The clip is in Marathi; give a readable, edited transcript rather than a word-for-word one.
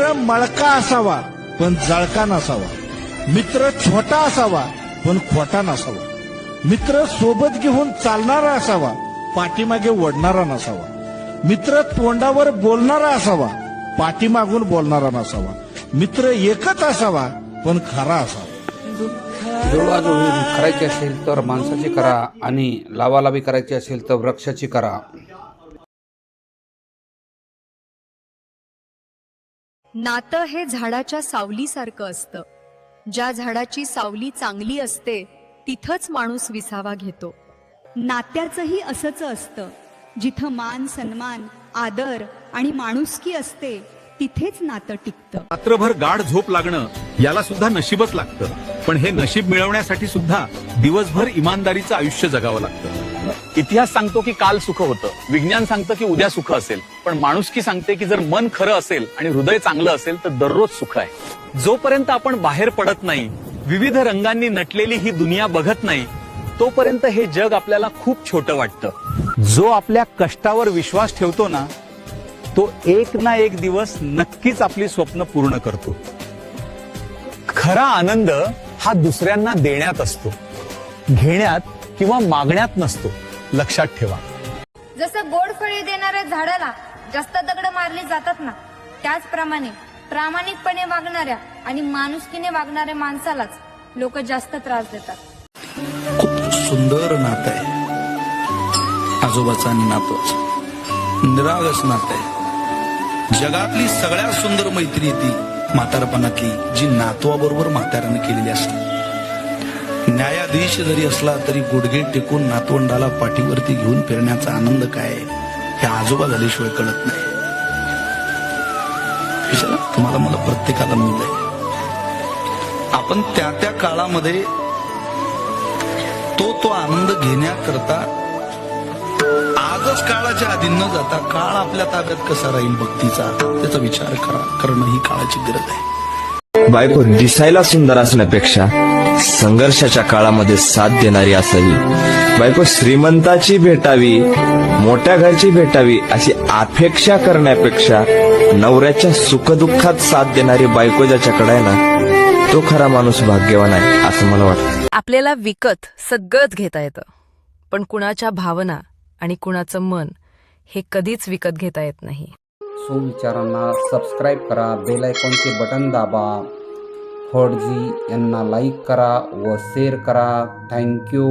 मित्र मळका असावा पण जळका नसावा. मित्र छोटा असावा पण खोटा नसावा. मित्र सोबत घेऊन चालणारा असावा, पाठीमागे ओढणारा नसावा. मित्र तोंडावर बोलणारा असावा, पाठीमागून बोलणारा नसावा. मित्र एकच असावा पण खरा असावा. जुळवाजुळवी करायची असेल तर माणसाची करा, आणि लावालावी करायची असेल तर वृक्षाची करा. नातं हे झाडाच्या सावलीसारखं असतं. ज्या झाडाची सावली चांगली असते तिथंच माणूस विसावा घेतो. नात्याचंही असंच असतं. जिथं मान सन्मान आदर आणि माणुसकी असते तिथेच नातं टिकतं. रात्रभर गाढ झोप लागणं याला सुद्धा नशीबच लागतं, पण हे नशीब मिळवण्यासाठी सुद्धा दिवसभर इमानदारीचं आयुष्य जगावं लागतं. इतिहास सांगतो की काल सुख होतं, विज्ञान सांगतं की उद्या सुख असेल, पण माणुसकी सांगते की जर मन खरं असेल आणि हृदय चांगलं असेल तर दररोज सुख आहे. जोपर्यंत आपण बाहेर पडत नाही, विविध रंगांनी नटलेली ही दुनिया बघत नाही, तोपर्यंत हे जग आपल्याला खूप छोटं वाटतं. जो आपल्या कष्टावर विश्वास ठेवतो ना, तो एक ना एक दिवस नक्कीच आपली स्वप्न पूर्ण करतो. खरा आनंद हा दुसऱ्यांना देण्यात असतो, घेण्यात किंवा मागण्यात नसतो. लक्षात ठेवा. जसं गोड फळे देणाऱ्या झाडाला जास्त दगड मारली जातात ना, त्याचप्रमाणे प्रामाणिकपणे वागणाऱ्या आणि माणुसकीने वागणाऱ्या माणसालाच लोक जास्त त्रास देतात. खूप सुंदर नातं आहे आजोबाचं आणि नातवाचं. निरागस नातं आहे. जगातली सगळ्यात सुंदर मैत्री ती म्हातारपणातली, जी नातवाबरोबर म्हाताऱ्याने केलेली असते. न्यायाधीश जरी असला तरी गुडघे टेकून नातवंडाला पाठीवरती घेऊन फिरण्याचा आनंद काय हे आजोबा झाल्याशिवाय कळत नाही. तुम्हाला मला प्रत्येकाला मिळलंय. आपण त्या त्या काळामध्ये तो आनंद घेण्याकरता आजच काळाच्या आधी न जाता काळ आपल्या ताब्यात कसा राहील भक्तीचा, त्याचा विचार करणं ही काळाची गरज आहे. बायको दिसायला सुंदर असण्यापेक्षा संघर्षाच्या काळामध्ये साथ देणारी असावी. बायको श्रीमंताची भेटावी, मोठ्या घरची भेटावी अशी अपेक्षा करण्यापेक्षा नवऱ्याच्या सुखदुःखात साथ देणारी बायको ज्याच्याकडे आहे ना, तो खरा माणूस भाग्यवान आहे असं मला वाटतं. आपल्याला विकत सगळंच घेता येतं, पण कुणाच्या भावना आणि कुणाचं मन हे कधीच विकत घेता येत नाही. सुविचारांना सबस्क्राईब करा, बेल आयकॉनचे बटन दाबा, फडजी यांना लाईक करा व शेअर करा. थँक्यू.